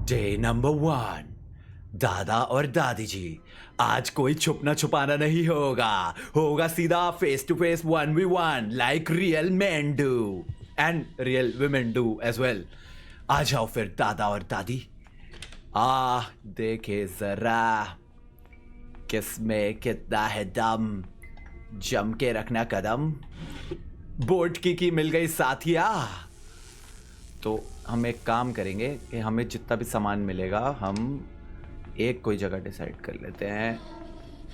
Day number 1। दादा और दादी जी, आज कोई छुपना छुपाना नहीं होगा। होगा सीधा face to face 1v1 like real men do and real women do as well. आ जाओ फिर दादा और दादी, देखे जरा किसमें कितना है दम। जम के रखना कदम। बोट की मिल गई साथिया। तो हम एक काम करेंगे कि हमें जितना भी सामान मिलेगा हम एक कोई जगह डिसाइड कर लेते हैं।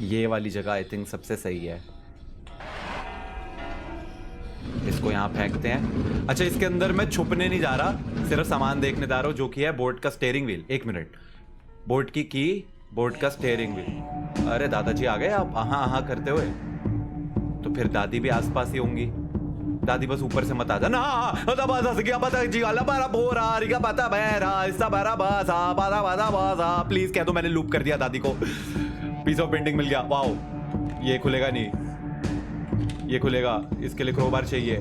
ये वाली जगह आई थिंक सबसे सही है। इसको यहाँ फेंकते हैं। अच्छा, इसके अंदर मैं छुपने नहीं जा रहा, सिर्फ सामान देखने जा रहा हूँ, जो कि है बोट का स्टेयरिंग व्हील। एक मिनट, बोट की बोट का स्टेयरिंग व्हील। अरे दादाजी आ गए आप हाँ करते हुए। तो फिर दादी भी आसपास ही होंगी। दादी बस ऊपर से मत आ जाना। प्लीज कह दो मैंने लूप कर दिया दादी को। पीस ऑफ पेंटिंग मिल गया। वाओ, ये खुलेगा नहीं, ये खुलेगा। इसके लिए क्रोबार चाहिए।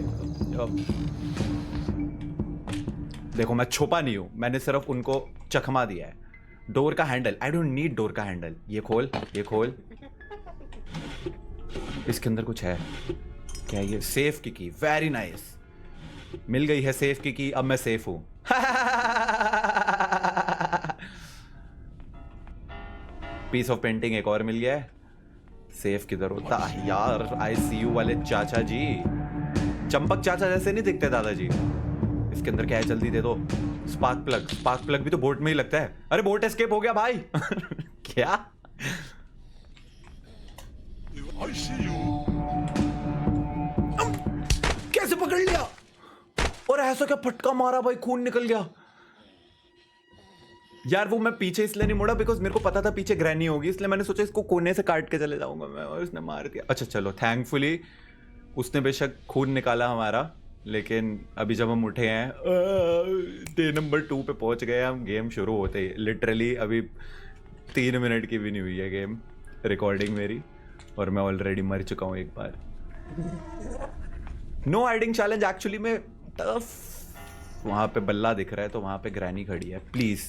देखो मैं छुपा नहीं हूं, मैंने सिर्फ उनको चकमा दिया है। डोर का handle, I don't need door का हैंडल। ये खोल, ये खोल। इसके अंदर कुछ है क्या? ये सेफ की वेरी नाइस। मिल गई है सेफ की। अब मैं सेफ हूं। पीस ऑफ पेंटिंग एक और मिल गया है। सेफ किधर होता यार? ICU वाले चाचा जी, चंपक चाचा जैसे नहीं दिखते दादाजी। इसके अंदर क्या है? जल्दी दे दो। Spark plug. स्पार्क प्लग भी तो बोट में ही लगता है। अरे बोट एस्केप हो गया भाई। क्या? कैसे पकड़ लिया? और ऐसा क्या फटका मारा भाई, खून निकल गया। यार वो मैं पीछे इसलिए नहीं मुड़ा बिकॉज मेरे को पता था पीछे ग्रैनी होगी, इसलिए मैंने सोचा इसको कोने से काट के चले जाऊंगा मैं, और उसने मार दिया। अच्छा चलो, थैंकफुली उसने बेशक खून निकाला हमारा, लेकिन अभी जब हम उठे हैं डे नंबर 2 पे पहुंच गए हम। गेम शुरू होते ही लिटरली अभी 3 मिनट की भी नहीं हुई है गेम रिकॉर्डिंग मेरी, और मैं ऑलरेडी मर चुका हूं एक बार। नो हाइडिंग चैलेंज एक्चुअली में टफ। वहां पे बल्ला दिख रहा है तो वहां पे ग्रैनी खड़ी है। प्लीज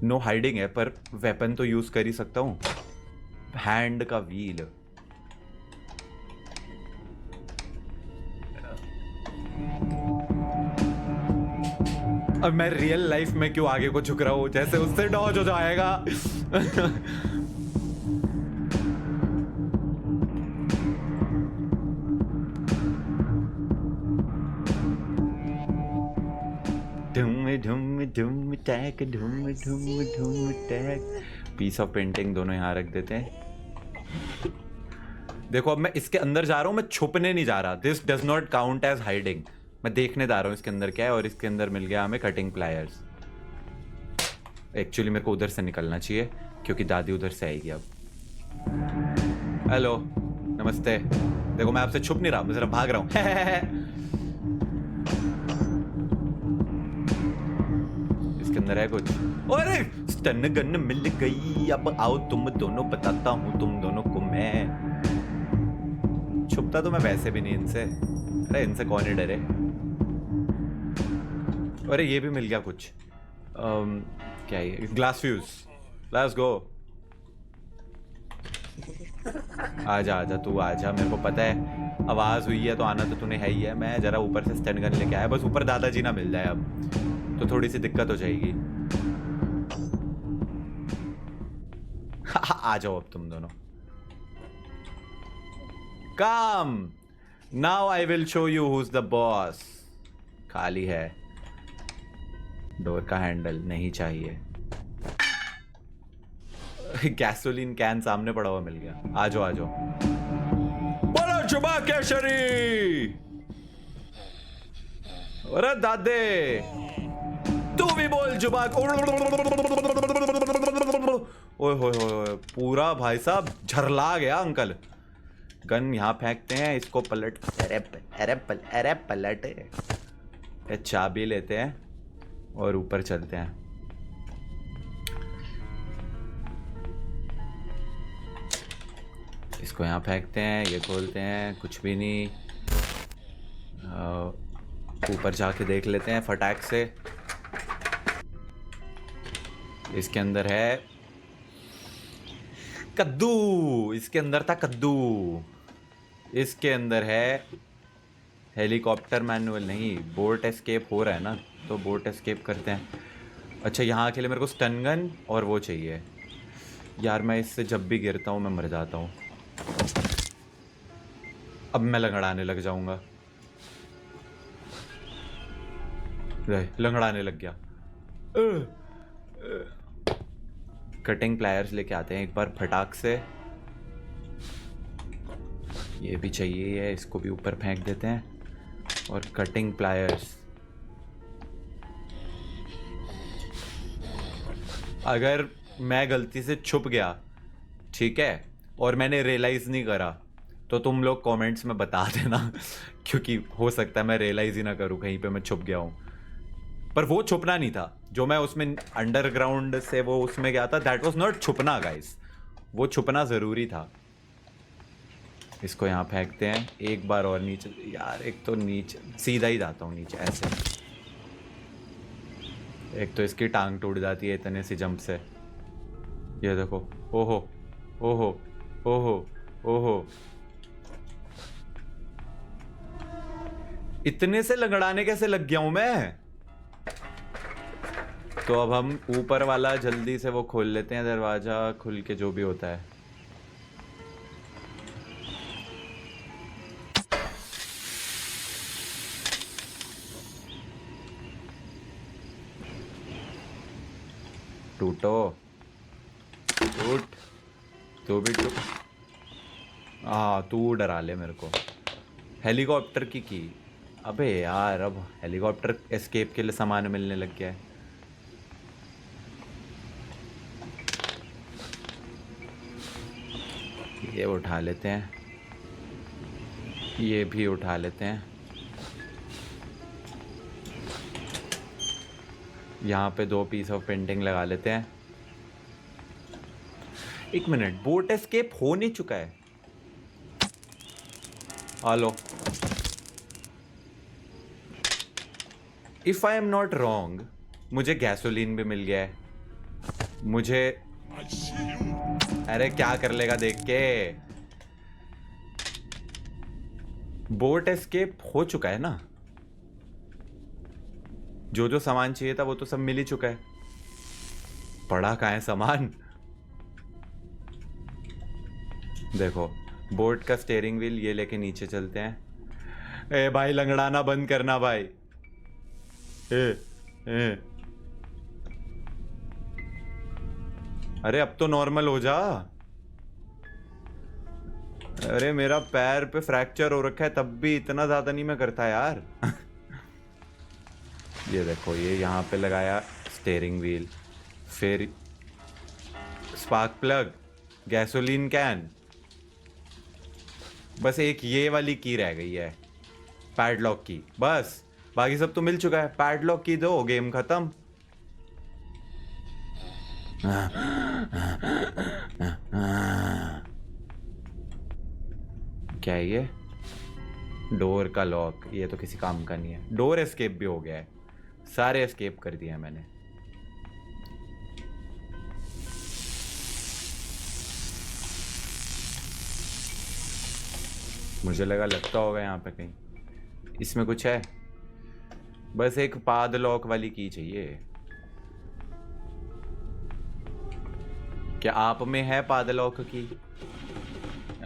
नो हाइडिंग है, पर वेपन तो यूज कर ही सकता हूं। हैंड का व्हील। अब मैं रियल लाइफ में क्यों आगे को झुक रहा हूं, जैसे उससे डॉज हो जाएगा। धूम टैक धूम धूम धूम टैक। पीस ऑफ पेंटिंग दोनों यहां रख देते हैं। देखो अब मैं इसके अंदर जा रहा हूं, मैं छुपने नहीं जा रहा। This does not count as hiding. मैं देखने जा रहा हूं इसके अंदर क्या है, और इसके अंदर मिल गया हमें कटिंग प्लायर्स। एक्चुअली मेरे को उधर से निकलना चाहिए क्योंकि दादी उधर से आएगी अब। हेलो, नमस्ते। देखो मैं आपसे छुप नहीं रहा, मैं जरा भाग रहा हूं। इसके अंदर है कुछ। अरे स्टन गन मिल गई। अब आओ तुम दोनों, बताता हूं तुम दोनों को मैं। छुपता तो मैं वैसे भी नहीं इनसे। अरे इनसे कौन ही डरे। अरे ये भी मिल गया कुछ। क्या ये? Glass fuse. लेट्स गो। आजा आजा, तू आजा। मेरे को पता है आवाज हुई है तो आना तो तूने है ही है। मैं जरा ऊपर से स्टन गन लेके आया, बस ऊपर दादाजी ना मिल जाए अब तो थोड़ी सी दिक्कत हो जाएगी। आ जाओ अब तुम दोनों। Come now, I will show you who is the boss. खाली है। डोर का हैंडल नहीं चाहिए। गैसोलीन कैन सामने पड़ा हुआ मिल गया। आ जाओ आ जाओ। बोलो जुबा केशरी। अरे दादे तू भी बोल जुबा। ओए होए, पूरा भाई साहब झरला गया अंकल। गन यहाँ फेंकते हैं, इसको पलट। अरे पलट। चाबी लेते हैं और ऊपर चलते हैं। इसको यहाँ फेंकते हैं, ये खोलते हैं, कुछ भी नहीं। ऊपर जाके देख लेते हैं फटाक से। इसके अंदर है कद्दू, इसके अंदर था कद्दू। इसके अंदर है हेलीकॉप्टर मैनुअल, नहीं बोट एस्केप हो रहा है ना, तो बोट एस्केप करते हैं। अच्छा यहाँ के लिए मेरे को स्टन गन और वो चाहिए। यार मैं इससे जब भी गिरता हूँ मैं मर जाता हूँ। अब मैं लंगड़ाने लग जाऊंगा। लंगड़ाने लग गया। कटिंग प्लायर्स लेके आते हैं एक बार फटाक से। ये भी चाहिए है, इसको भी ऊपर फेंक देते हैं। और कटिंग प्लायर्स, अगर मैं गलती से छुप गया, ठीक है, और मैंने रियलाइज नहीं करा, तो तुम लोग कमेंट्स में बता देना क्योंकि हो सकता है मैं रियलाइज ही ना करूं कहीं पे मैं छुप गया हूं। पर वो छुपना नहीं था जो मैं उसमें अंडरग्राउंड से वो उसमें गया था, दैट वाज नॉट छुपना गाइस, वो छुपना ज़रूरी था। इसको यहाँ फेंकते हैं एक बार और नीचे। यार एक तो नीचे सीधा ही जाता हूँ नीचे ऐसे। एक तो इसकी टांग टूट जाती है इतने सी जंप से। ये देखो, ओहो ओहो ओहो ओहो, इतने से लगड़ाने कैसे लग गया हूं मैं। तो अब हम ऊपर वाला जल्दी से वो खोल लेते हैं, दरवाजा खुल के जो भी होता है। टूटो, टूट, तू भी टूट। हाँ तू डरा ले मेरे को। हेलीकॉप्टर की अबे यार, अब हेलीकॉप्टर एस्केप के लिए सामान मिलने लग गया है। ये उठा लेते हैं, ये भी उठा लेते हैं। यहाँ पे 2 पीस ऑफ पेंटिंग लगा लेते हैं। एक मिनट, बोट एस्केप हो नहीं चुका है? Hello, if I am not wrong, मुझे गैसोलीन भी मिल गया है। मुझे, अरे क्या कर लेगा देख के। बोट एस्केप हो चुका है ना, जो जो सामान चाहिए था वो तो सब मिल ही चुका है। पड़ा कहाँ है सामान? देखो, बोट का स्टीयरिंग व्हील ये लेके नीचे चलते हैं। ए भाई लंगड़ाना बंद करना भाई। ए अरे अब तो नॉर्मल हो जा। अरे मेरा पैर पे फ्रैक्चर हो रखा है, तब भी इतना ज्यादा नहीं मैं करता यार। ये देखो, ये यहाँ पे लगाया स्टीयरिंग व्हील, फिर स्पार्क प्लग, गैसोलीन कैन, बस एक ये वाली की रह गई है, पैडलॉक की, बस बाकी सब तो मिल चुका है। पैडलॉक की दो, गेम खत्म। क्या है ये? डोर का लॉक, ये तो किसी काम का नहीं है। डोर एस्केप भी हो गया है, सारे एस्केप कर दिए हैं मैंने। मुझे लगा लगता होगा यहाँ पे कहीं। इसमें कुछ है? बस एक पाद लॉक वाली की चाहिए। क्या आप में है पाद लॉक की?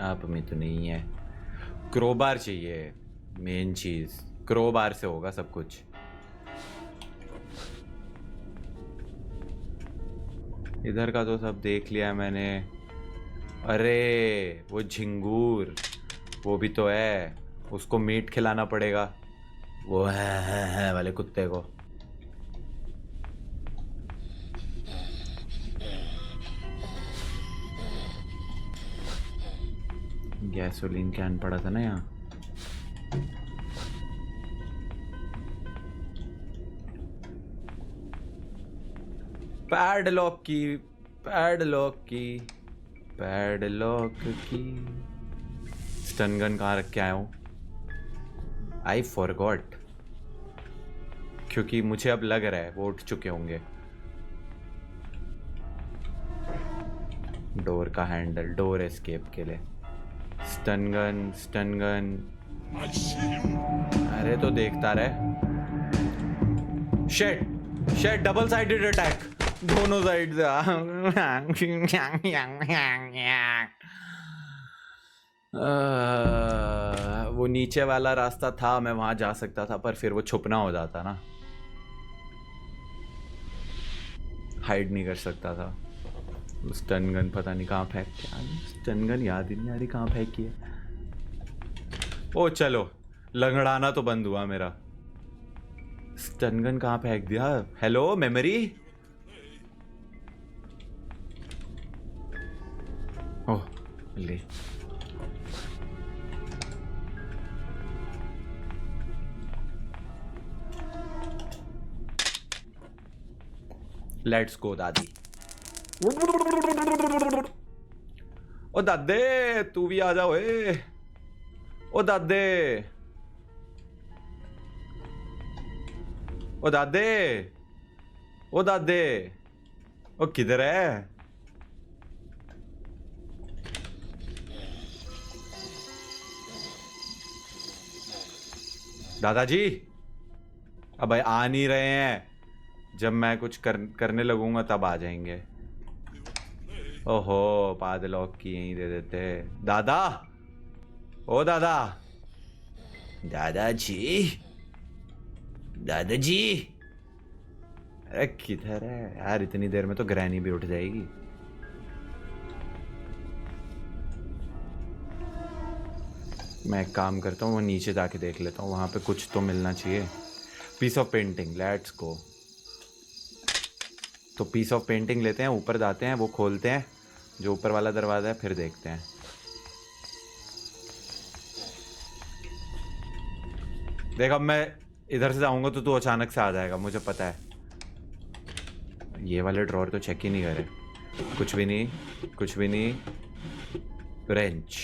आप में तो नहीं है। क्रोबार चाहिए, मेन चीज क्रोबार से होगा सब कुछ। इधर का तो सब देख लिया मैंने। अरे वो झिंगूर, वो भी तो है, उसको मीट खिलाना पड़ेगा, वो है वाले कुत्ते को। गैसोलीन कैन पड़ा था ना यहाँ। पैडलॉक की, पैडलॉक की, पैडलॉक की। स्टन गन कहाँ रख के आया हूँ? आई फॉरगॉट, क्योंकि मुझे अब लग रहा है वो उठ चुके होंगे। डोर का हैंडल, डोर एस्केप के लिए। Stun gun, stun gun. अरे तो देखता रहे। Shit, shit, double sided attack, दोनों साइड से। वो नीचे वाला रास्ता था, मैं वहां जा सकता था, पर फिर वो छुपना हो जाता ना, हाइड नहीं कर सकता था। स्टन गन पता नहीं कहाँ फेंक के, स्टन गन याद ही नहीं आ रही कहाँ फेंकी है। ओ चलो, लंगड़ाना तो बंद हुआ मेरा। स्टन गन कहाँ फेंक दिया? Hello memory. ओह ले, लेट्स गो दादी। ओ दादे तू भी आ जाओ। ओ दादे, ओ दादे, ओ दादे, ओ किधर है? दादाजी अब भाई आ नहीं रहे हैं, जब मैं कुछ करने लगूंगा तब आ जाएंगे। ओहो, पादलॉक की यहीं दे देते। दादा, ओ दादा, दादाजी, दादाजी, अरे किधर है यार? इतनी देर में तो ग्रैनी भी उठ जाएगी। मैं एक काम करता हूँ, वो नीचे जाके देख लेता हूँ, वहां पे कुछ तो मिलना चाहिए। Piece of painting, let's go. तो पीस ऑफ पेंटिंग लेते हैं, ऊपर जाते हैं, वो खोलते हैं जो ऊपर वाला दरवाजा है, फिर देखते हैं। देख अब मैं इधर से जाऊंगा तो तू अचानक से आ जाएगा, मुझे पता है। ये वाले ड्रॉर तो चेक ही नहीं करे। कुछ भी नहीं, कुछ भी नहीं। रेंच,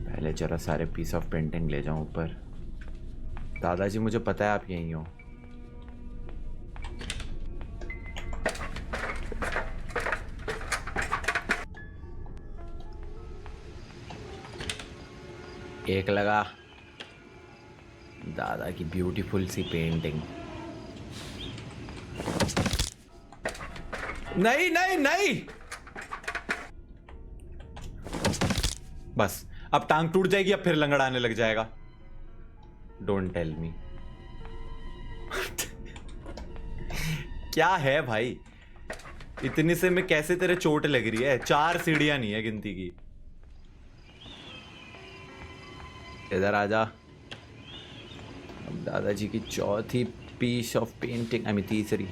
पहले जरा सारे पीस ऑफ पेंटिंग ले जाऊं ऊपर। दादाजी मुझे पता है आप यहीं हो। एक लगा, दादा की ब्यूटीफुल सी पेंटिंग। नहीं नहीं नहीं, बस अब टांग टूट जाएगी, अब फिर लंगड़ाने लग जाएगा। Don't tell me. क्या है भाई, इतने से में कैसे तेरे चोट लग रही है? 4 सीढ़ियां नहीं है गिनती की। इधर आजा। अब दादाजी की चौथी piece of painting, I mean तीसरी।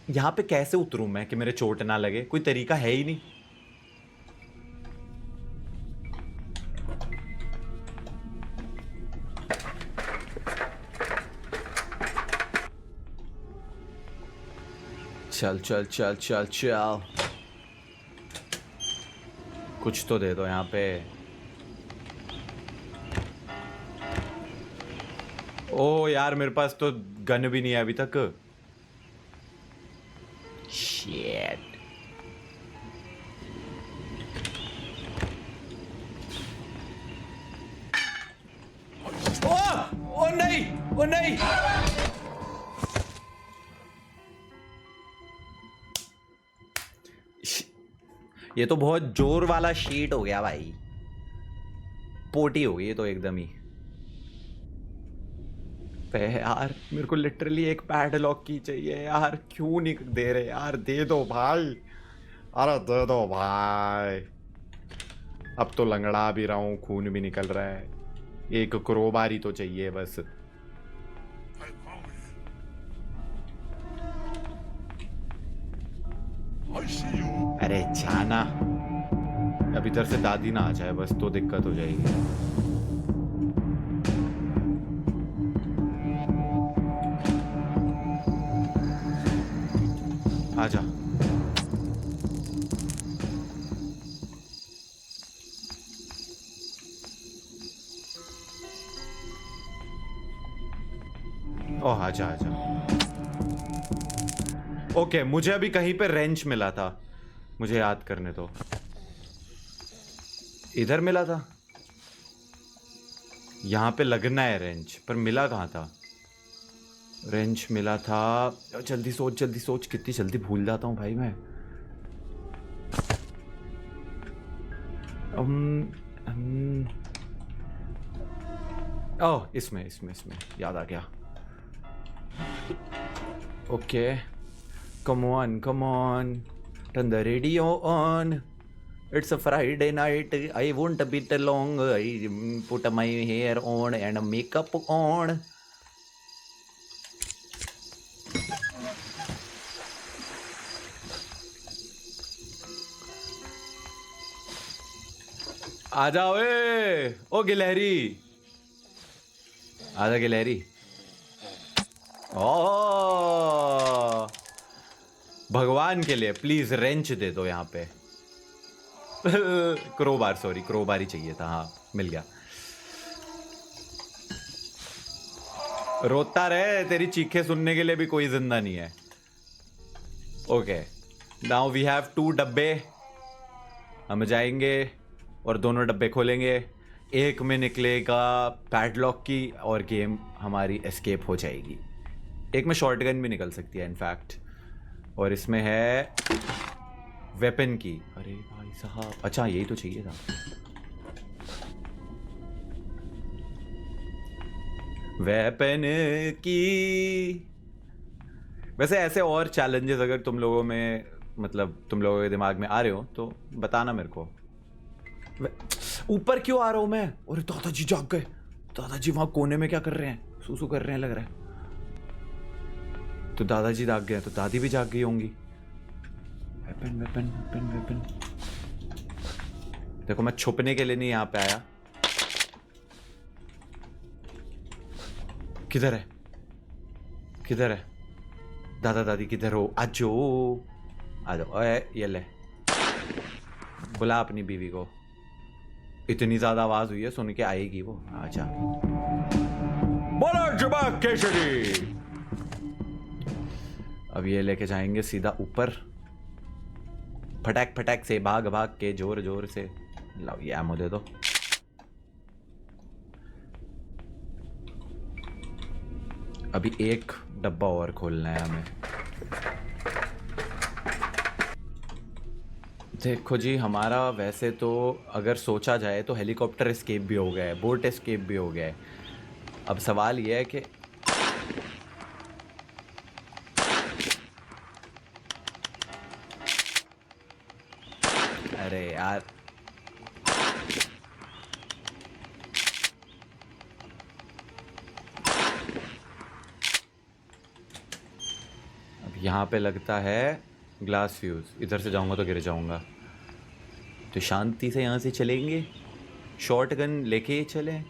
यहां पे कैसे उतरूं मैं कि मेरे चोट ना लगे? कोई तरीका है ही नहीं। चल चल चल चल चल, कुछ तो दे दो यहाँ पे। ओ यार, मेरे पास तो गन भी नहीं है अभी तक। Shit. ओ नहीं, ओ नहीं। ये तो बहुत जोर वाला शीट हो गया भाई, पोटी हो गई ये तो एकदम ही। यार मेरे को लिटरली एक पैडलॉक की चाहिए यार, क्यों नहीं दे रहे यार? दे दो भाई, अरे दे दो भाई। अब तो लंगड़ा भी रहा हूँ, खून भी निकल रहा है, एक क्रोबारी तो चाहिए बस। अरे जाना, अब इधर से दादी ना आ जाए बस, तो दिक्कत हो जाएगी। आजा। ओह आजा आजा। ओके, मुझे अभी कहीं पे रेंच मिला था, मुझे याद करने दो। इधर मिला था, यहाँ पे लगना है रेंच, पर मिला कहाँ था? रेंच मिला था। जल्दी सोच, जल्दी सोच, कितनी जल्दी भूल जाता हूँ भाई मैं। ओह, इसमें इसमें इसमें याद आ गया। Okay, come on, turn the radio on. It's a Friday night. I won't be long. I put my hair on and makeup on. आ जाओ ओ गिलहरी, आजा गिलहरी। ओ, भगवान के लिए प्लीज रेंच दे दो यहाँ पे। क्रोबार, सॉरी, क्रोबार ही चाहिए था। हाँ, मिल गया। रोता रहे, तेरी चीखें सुनने के लिए भी कोई जिंदा नहीं है। ओके, नाउ वी हैव 2 डब्बे। हम जाएंगे और दोनों डब्बे खोलेंगे। एक में निकलेगा पैडलॉक की और गेम हमारी एस्केप हो जाएगी। एक में शॉटगन भी निकल सकती है इनफैक्ट, और इसमें है वेपन की। अरे भाई साहब, अच्छा यही तो चाहिए था। वेपन की। वैसे ऐसे और चैलेंजेस अगर तुम लोगों में, मतलब तुम लोगों के दिमाग में आ रहे हो तो बताना मेरे को। ऊपर क्यों आ रहा हूं मैं? अरे दादाजी जाग गए। दादाजी वहां कोने में क्या कर रहे हैं? सूसू कर रहे हैं लग रहा है। तो दादाजी जाग गए तो दादी भी जाग गई होंगी। Weapon weapon weapon weapon. देखो, मैं छुपने के लिए नहीं यहां पे आया। किधर है? किधर है? दादा दादी किधर हो? आजो, आ जाओ। ये ले, बुला अपनी बीवी को। इतनी ज्यादा आवाज हुई है, सुन के आएगी वो। आजा, बोलो जुबा केशरी। अब ये लेके जाएंगे सीधा ऊपर, फटाक फटाक से, भाग भाग के, जोर जोर से। लाओ ये एमो दे दो। अभी एक डब्बा और खोलना है हमें। देखो जी, हमारा वैसे तो अगर सोचा जाए तो हेलीकॉप्टर एस्केप भी हो गया है, बोट एस्केप भी हो गया है। अब सवाल यह है कि अरे यार, अब यहाँ पे लगता है ग्लास फ्यूज। इधर से जाऊंगा तो गिर जाऊंगा, तो शांति से यहाँ से चलेंगे। शॉर्ट गन लेके ही चलें,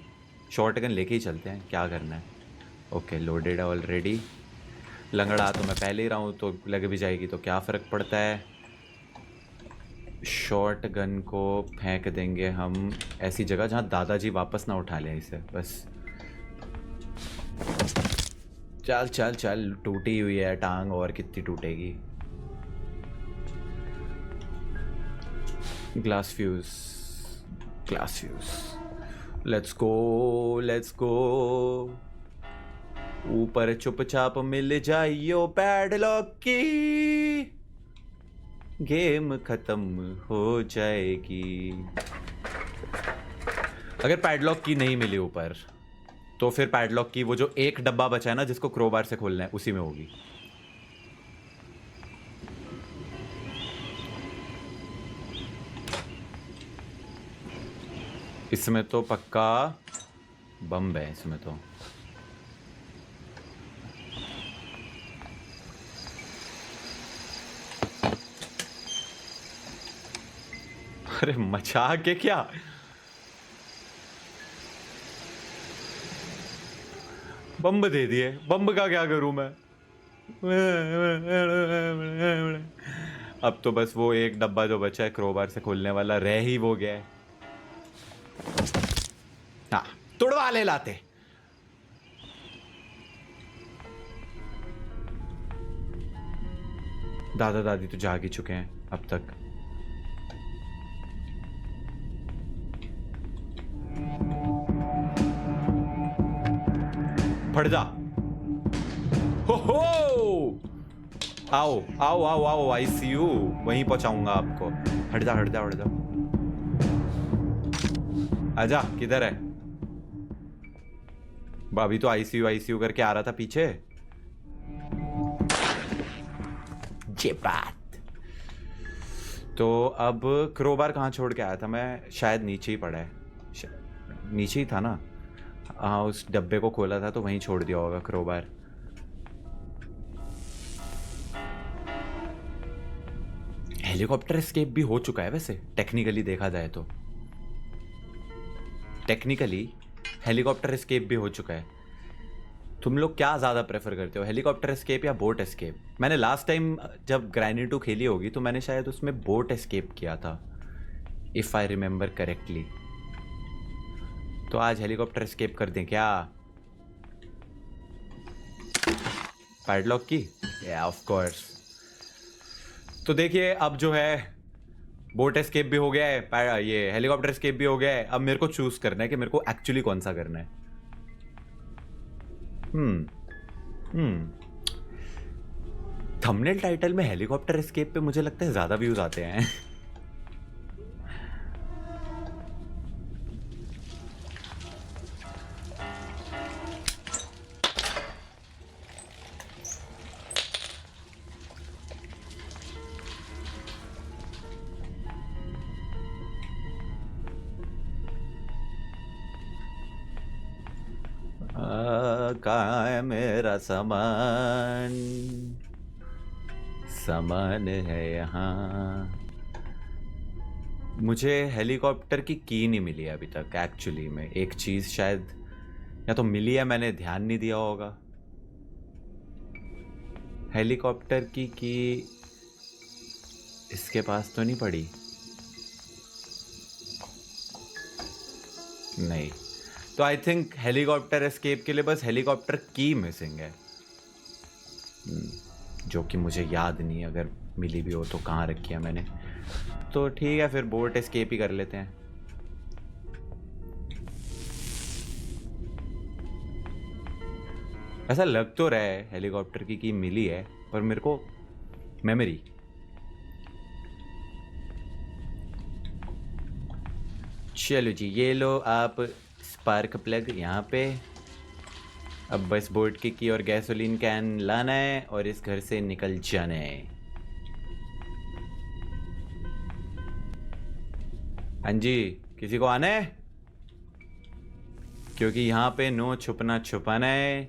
शॉर्ट गन लेके ही चलते हैं, क्या करना है। ओके, लोडेड है ऑलरेडी। लंगड़ा तो मैं पहले ही रहा हूँ, तो लग भी जाएगी तो क्या फ़र्क पड़ता है। शॉर्ट गन को फेंक देंगे हम ऐसी जगह जहाँ दादाजी वापस ना उठा लें इसे, बस। चल चल चल, टूटी हुई है टांग, और कितनी टूटेगी। Glass fuse, glass fuse. Let's go, let's go. ऊपर चुपचाप मिल जाइयो पैडलॉक की, गेम खत्म हो जाएगी। अगर पैडलॉक की नहीं मिली ऊपर, तो फिर पैडलॉक की वो जो एक डब्बा बचा है ना, जिसको क्रोबार से खोलना है, उसी में होगी। इसमें तो पक्का बम है इसमें तो। अरे मचा के क्या? बम दे दिए, बम का क्या करूं मैं? अब तो बस वो एक डब्बा जो बचा है क्रोबार से खोलने वाला, रह ही वो गया है। हाँ, तुड़वा ले लाते। दादा दादी तो जाग ही चुके हैं अब तक। फट जा। हो आओ आओ आओ आओ, आईसीयू वहीं पहुंचाऊंगा आपको। हट जा हट जा हट जा। आजा, किधर है? भाभी तो आईसीयू आईसीयू करके आ रहा था पीछे। ये बात। तो अब क्रोबार कहाँ छोड़ के आया था मैं? शायद नीचे ही पड़ा है। नीचे ही था ना? हाँ, उस डब्बे को खोला था तो वहीं छोड़ दिया होगा क्रोबार। हेलीकॉप्टर एस्केप भी हो चुका है वैसे, टेक्निकली देखा जाए तो। टेक्निकली हेलीकॉप्टर एस्केप भी हो चुका है। तुम लोग क्या ज़्यादा प्रेफर करते हो, हेलीकॉप्टर एस्केप या बोट एस्केप? मैंने लास्ट टाइम जब ग्रैनी 2 खेली होगी तो मैंने शायद उसमें बोट एस्केप किया था, इफ़ आई रिमेंबर करेक्टली। तो आज हेलीकॉप्टर एस्केप कर दें क्या? पैडलॉक की? या ऑफ कोर्स। तो देखिए, अब जो है बोट एस्केप भी हो गया है, ये हेलीकॉप्टर एस्केप भी हो गया है। अब मेरे को चूज करना है कि मेरे को एक्चुअली कौन सा करना है। थंबनेल टाइटल में हेलीकॉप्टर एस्केप पे मुझे लगता है ज्यादा व्यूज आते हैं। कहाँ है मेरा सामान? सामान है यहाँ। मुझे हेलीकॉप्टर की नहीं मिली अभी तक एक्चुअली में। एक चीज़ शायद या तो मिली है, मैंने ध्यान नहीं दिया होगा। हेलीकॉप्टर की इसके पास तो नहीं पड़ी? नहीं। तो आई थिंक हेलीकॉप्टर एस्केप के लिए बस हेलीकॉप्टर की मिसिंग है, जो कि मुझे याद नहीं, अगर मिली भी हो तो कहाँ रखी है मैंने। तो ठीक है, फिर बोट एस्केप ही कर लेते हैं। ऐसा लग तो रहा है हेलीकॉप्टर की मिली है, पर मेरे को मेमोरी। चलो जी, ये लो आप स्पार्क प्लग यहाँ पे। अब बस बोट की और गैसोलीन कैन लाना है और इस घर से निकल जाना है। हाँ जी, किसी को आना है? क्योंकि यहाँ पे नो छुपना छुपाना है,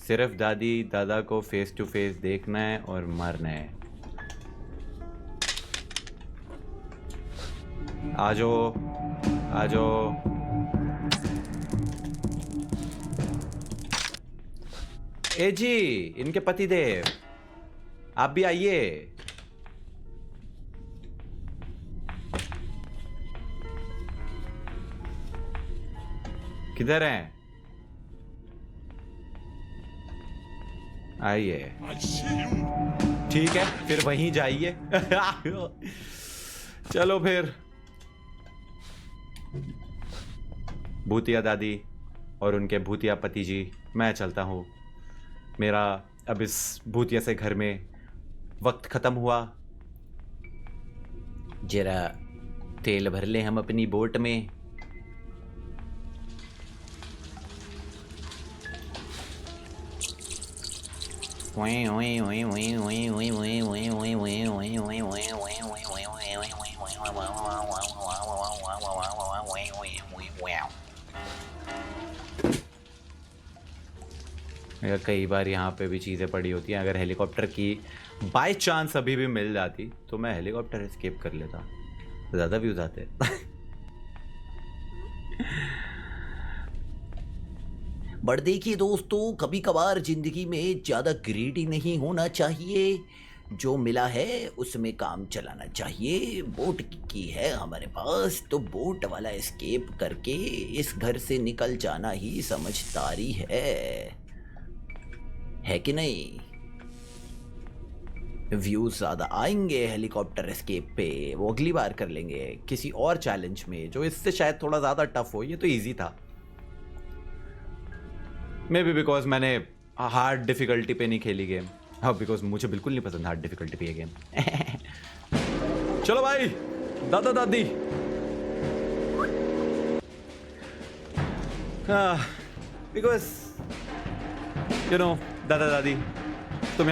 सिर्फ दादी दादा को फेस टू फेस देखना है और मारना है। आजो आजो। ए जी, इनके पति देव, आप भी आइए। किधर हैं? आइए। ठीक है, फिर वहीं जाइए। चलो फिर। भूतिया दादी और उनके भूतिया पति जी, मैं चलता हूँ। मेरा अब इस भूतिया से घर में वक्त ख़त्म हुआ। जरा तेल भर ले हम अपनी बोट में। कई बार यहाँ पे भी चीज़ें पड़ी होती हैं। अगर हेलीकॉप्टर की बाय चांस अभी भी मिल जाती तो मैं हेलीकॉप्टर एस्केप कर लेता, ज़्यादा व्यूज आते। बट देखिए दोस्तों, कभी कभार जिंदगी में ज़्यादा ग्रीडी नहीं होना चाहिए। जो मिला है उसमें काम चलाना चाहिए। बोट की है हमारे पास, तो बोट वाला एस्केप करके इस घर से निकल जाना ही समझदारी है कि नहीं? व्यूज ज़्यादा आएंगे हेलीकॉप्टर एस्केप पे, वो अगली बार कर लेंगे किसी और चैलेंज में जो इससे शायद थोड़ा ज़्यादा टफ हो। ये तो इजी था, मे बी बिकॉज मैंने हार्ड डिफिकल्टी पे नहीं खेली गेम। हाँ, बिकॉज मुझे बिल्कुल नहीं पसंद हार्ड डिफिकल्टी पे ये गेम। चलो भाई दादा दादी, बिकॉज यू नो दादा दादी